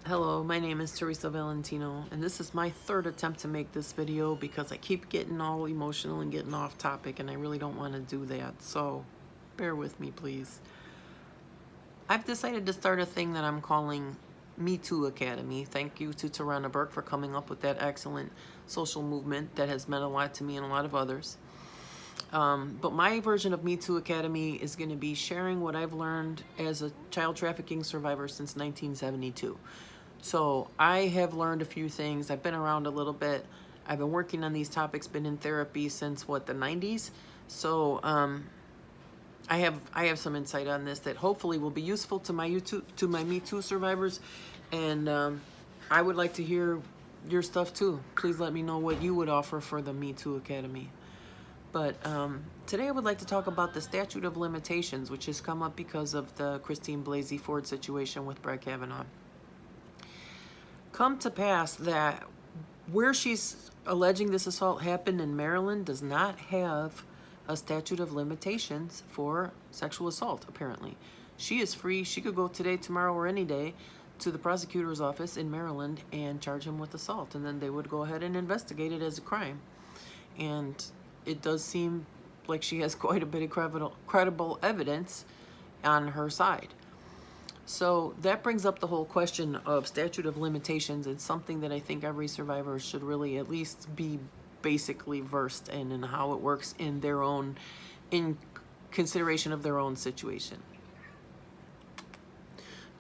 Hello, my name is Teresa Valentino, and this is my third attempt to make this video because I keep getting all emotional and getting off topic, and I really don't want to do that, so bear with me, please. I've decided to start a thing that I'm calling Me Too Academy. Thank you to Tarana Burke for coming up with that excellent social movement that has meant a lot to me and a lot of others. But my version of Me Too Academy is going to be sharing what I've learned as a child trafficking survivor since 1972. So I have learned a few things. I've been around a little bit. I've been working on these topics, been in therapy since the 90s. So I have some insight on this that hopefully will be useful to my Me Too survivors, and I would like to hear your stuff too. Please let me know what you would offer for the Me Too Academy. But today I would like to talk about the statute of limitations, which has come up because of the Christine Blasey Ford situation with Brett Kavanaugh. Come to pass that where she's alleging this assault happened in Maryland does not have a statute of limitations for sexual assault, apparently. She is free. She could go today, tomorrow, or any day to the prosecutor's office in Maryland and charge him with assault, and then they would go ahead and investigate it as a crime. And it does seem like she has quite a bit of credible evidence on her side. So that brings up the whole question of statute of limitations. It's something that I think every survivor should really at least be basically versed in and how it works in their own, in consideration of their own situation.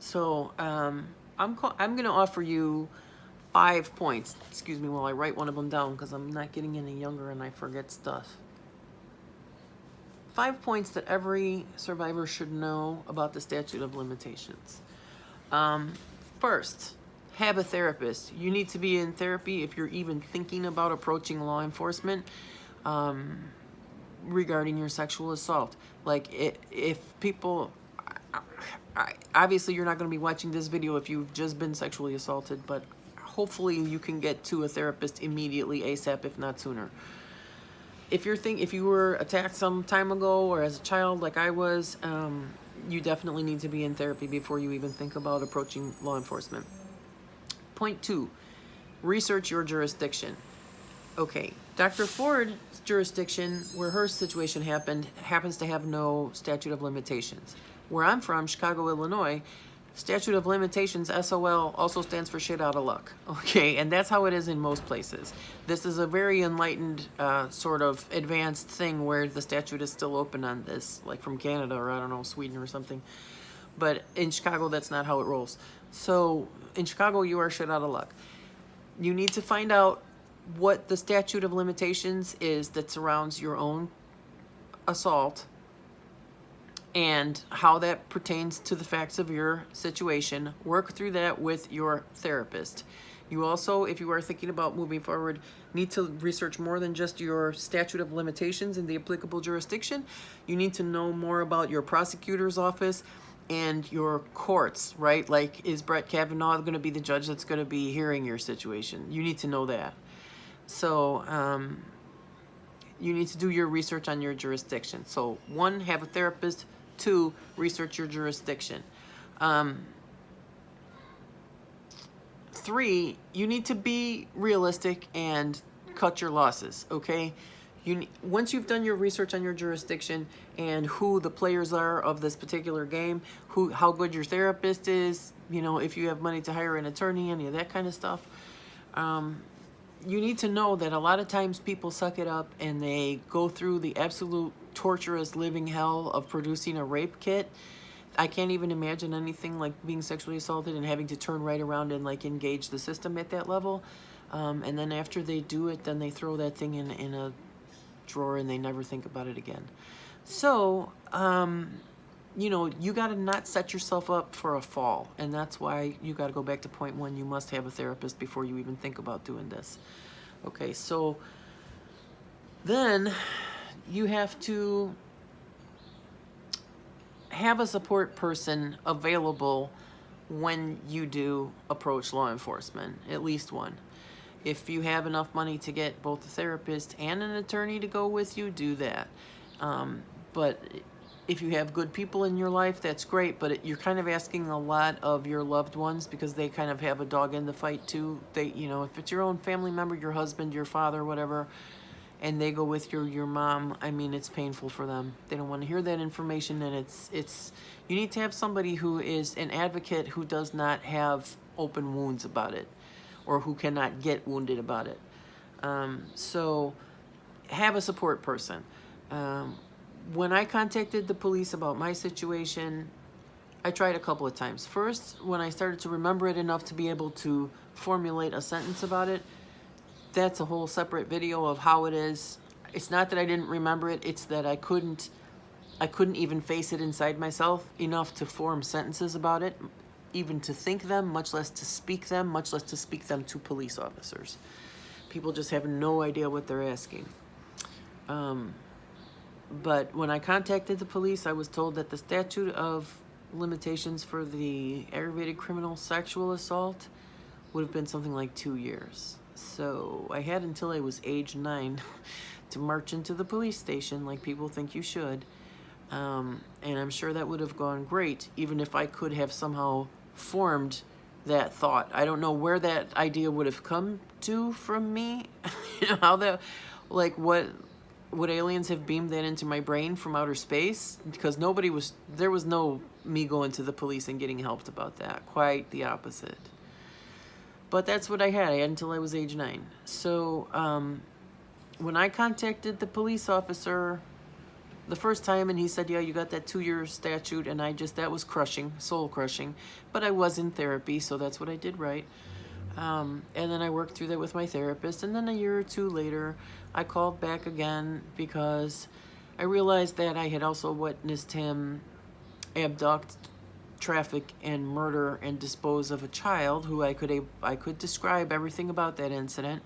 So I'm going to offer you 5 points. Excuse me while I write one of them down because I'm not getting any younger and I forget stuff. 5 points that every survivor should know about the statute of limitations. First, have a therapist. You need to be in therapy if you're even thinking about approaching law enforcement regarding your sexual assault. Like, if people, obviously you're not going to be watching this video if you've just been sexually assaulted, but hopefully you can get to a therapist immediately, ASAP, if not sooner. If you were attacked some time ago or as a child like I was, you definitely need to be in therapy before you even think about approaching law enforcement. Point 2, research your jurisdiction. Okay, Dr. Ford's jurisdiction, where her situation happened, happens to have no statute of limitations. Where I'm from, Chicago, Illinois, statute of limitations, SOL, also stands for shit out of luck. Okay, and that's how it is in most places. This is a very enlightened sort of advanced thing where the statute is still open on this, like from Canada or I don't know, Sweden or something. But in Chicago, that's not how it rolls. So in Chicago, you are shit out of luck. You need to find out what the statute of limitations is that surrounds your own assault and how that pertains to the facts of your situation. Work through that with your therapist. You also, if you are thinking about moving forward, need to research more than just your statute of limitations in the applicable jurisdiction. You need to know more about your prosecutor's office and your courts, right? Like, is Brett Kavanaugh going to be the judge that's going to be hearing your situation? You need to know that. So, you need to do your research on your jurisdiction. So 1, have a therapist. 2, research your jurisdiction. 3, you need to be realistic and cut your losses, okay? Once you've done your research on your jurisdiction and who the players are of this particular game, how good your therapist is, you know, if you have money to hire an attorney, any of that kind of stuff, you need to know that a lot of times people suck it up and they go through the absolute torturous living hell of producing a rape kit. I can't even imagine anything like being sexually assaulted and having to turn right around and like engage the system at that level. And then after they do it, then they throw that thing in a drawer and they never think about it again. So, you know, you got to not set yourself up for a fall. And that's why you got to go back to point 1. You must have a therapist before you even think about doing this. Okay, so then you have to have a support person available when you do approach law enforcement, at least one. If you have enough money to get both a therapist and an attorney to go with you, do that. But if you have good people in your life, that's great, but you're kind of asking a lot of your loved ones because they kind of have a dog in the fight too. They, you know, if it's your own family member, your husband, your father, whatever, and they go with your mom, I mean, it's painful for them. They don't want to hear that information, and it's you need to have somebody who is an advocate who does not have open wounds about it, or who cannot get wounded about it. So have a support person. When I contacted the police about my situation, I tried a couple of times. First, when I started to remember it enough to be able to formulate a sentence about it, that's a whole separate video of how it is. It's not that I didn't remember it, it's that I couldn't even face it inside myself enough to form sentences about it, even to think them, much less to speak them, much less to speak them to police officers. People just have no idea what they're asking. But when I contacted the police, I was told that the statute of limitations for the aggravated criminal sexual assault would have been something like 2 years. So I had until I was age 9 to march into the police station like people think you should. And I'm sure that would have gone great, even if I could have somehow formed that thought. I don't know where that idea would have come to from me. You know, how that, like, what would aliens have beamed that into my brain from outer space? Because there was no me going to the police and getting helped about that. Quite the opposite. But that's what I had until I was age 9. So when I contacted the police officer the first time, and he said, yeah, you got that 2-year statute, and that was crushing, soul crushing. But I was in therapy, so that's what I did right. And then I worked through that with my therapist, and then a year or two later, I called back again because I realized that I had also witnessed him abduct, traffic, and murder and dispose of a child who I could describe everything about that incident.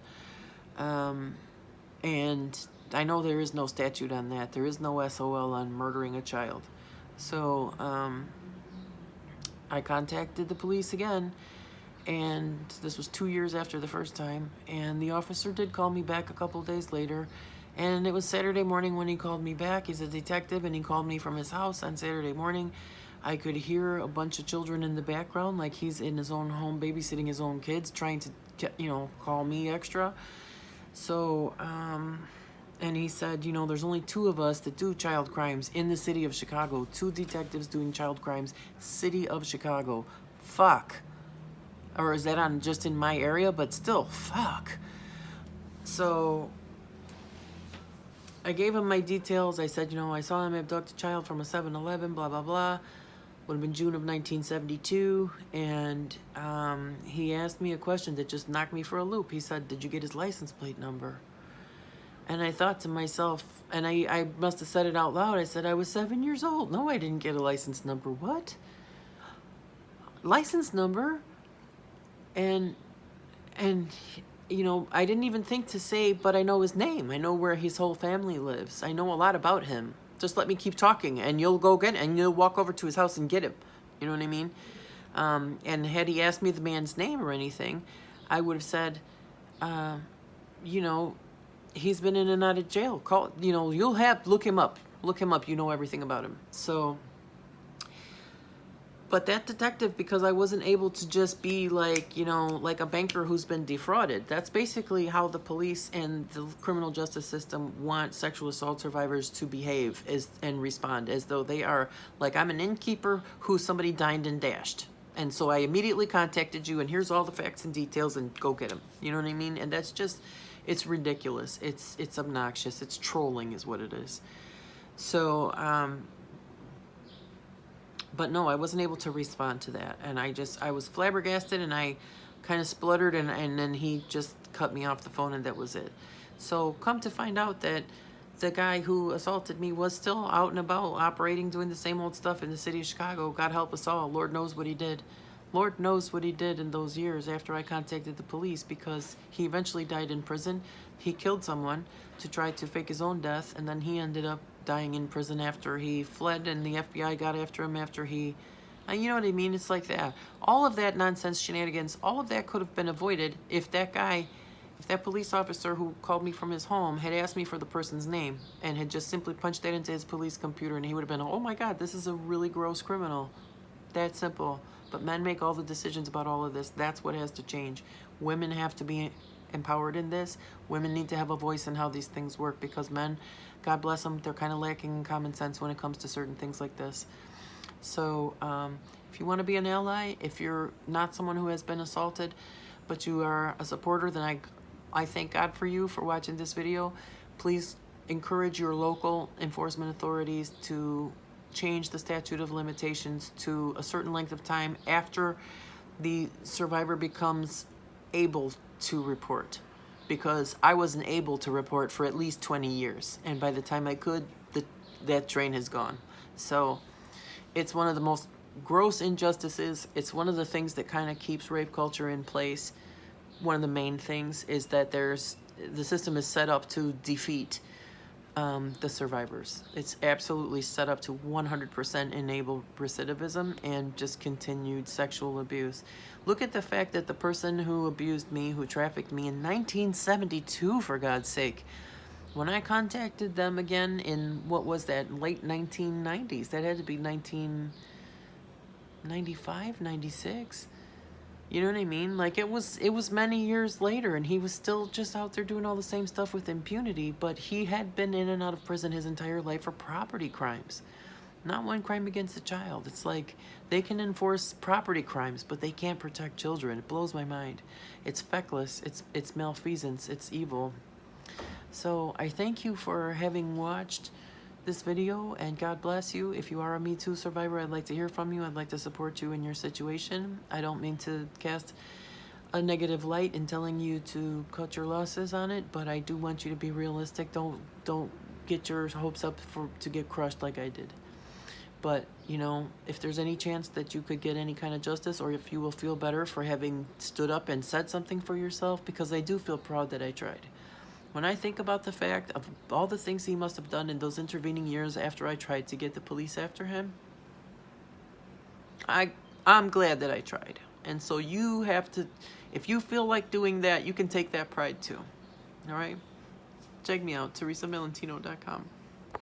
And I know there is no statute on that. There is no SOL on murdering a child. So I contacted the police again, and this was 2 years after the first time, and the officer did call me back a couple days later, and it was Saturday morning when he called me back. He's a detective, and he called me from his house on Saturday morning. I could hear a bunch of children in the background, like he's in his own home babysitting his own kids, trying to, call me extra. So, and he said, there's only 2 of us that do child crimes in the city of Chicago. 2 detectives doing child crimes, city of Chicago. Fuck. Or is that on just in my area? But still, fuck. So I gave him my details. I said, I saw him abduct a child from a 7-Eleven, blah, blah, blah. Would have been June of 1972. And he asked me a question that just knocked me for a loop. He said, did you get his license plate number? And I thought to myself, and I must have said it out loud, I said, I was 7 years old. No, I didn't get a license number. What? License number? And I didn't even think to say, but I know his name. I know where his whole family lives. I know a lot about him. Just let me keep talking, and you'll go get it, and you'll walk over to his house and get him. You know what I mean? And had he asked me the man's name or anything, I would have said, he's been in and out of jail. Look him up. Look him up. You know everything about him. So, but that detective, because I wasn't able to just be like a banker who's been defrauded. That's basically how the police and the criminal justice system want sexual assault survivors to behave and respond, as though they are like, I'm an innkeeper who somebody dined and dashed. And so I immediately contacted you, and here's all the facts and details, and go get him. You know what I mean? And that's just, it's ridiculous. It's obnoxious. It's trolling is what it is. So, but no, I wasn't able to respond to that. And I was flabbergasted, and I kind of spluttered, and then he just cut me off the phone, and that was it. So come to find out that the guy who assaulted me was still out and about, operating, doing the same old stuff in the city of Chicago. God help us all. Lord knows what he did. Lord knows what he did in those years after I contacted the police, because he eventually died in prison. He killed someone to try to fake his own death, and then he ended up dying in prison after he fled, and the FBI got after him after he... you know what I mean? It's like that. All of that nonsense shenanigans, all of that could have been avoided if that guy If that police officer who called me from his home had asked me for the person's name and had just simply punched that into his police computer, and he would have been, oh my God, this is a really gross criminal. That simple. But men make all the decisions about all of this. That's what has to change. Women have to be empowered in this. Women need to have a voice in how these things work, because men, God bless them, they're kind of lacking in common sense when it comes to certain things like this. So if you want to be an ally, if you're not someone who has been assaulted, but you are a supporter, then I thank God for you for watching this video. Please encourage your local enforcement authorities to change the statute of limitations to a certain length of time after the survivor becomes able to report. Because I wasn't able to report for at least 20 years. And by the time I could, that train has gone. So it's one of the most gross injustices. It's one of the things that kind of keeps rape culture in place. One of the main things is that the system is set up to defeat the survivors. It's absolutely set up to 100% enable recidivism and just continued sexual abuse. Look at the fact that the person who abused me, who trafficked me in 1972, for God's sake, when I contacted them again in, what was that, late 1990s, that had to be 1995, 96. You know what I mean? Like, it was many years later, and he was still just out there doing all the same stuff with impunity, but he had been in and out of prison his entire life for property crimes. Not one crime against a child. It's like, they can enforce property crimes, but they can't protect children. It blows my mind. It's feckless. It's malfeasance. It's evil. So I thank you for having watched this video, and God bless you. If you are a Me Too survivor, I'd like to hear from you. I'd like to support you in your situation. I don't mean to cast a negative light in telling you to cut your losses on it, but I do want you to be realistic. Don't get your hopes up to get crushed like I did. But, you know, if there's any chance that you could get any kind of justice, or if you will feel better for having stood up and said something for yourself, because I do feel proud that I tried. When I think about the fact of all the things he must have done in those intervening years after I tried to get the police after him, I'm glad that I tried. And so you have to, if you feel like doing that, you can take that pride too. All right? Check me out, TeresaValentino.com.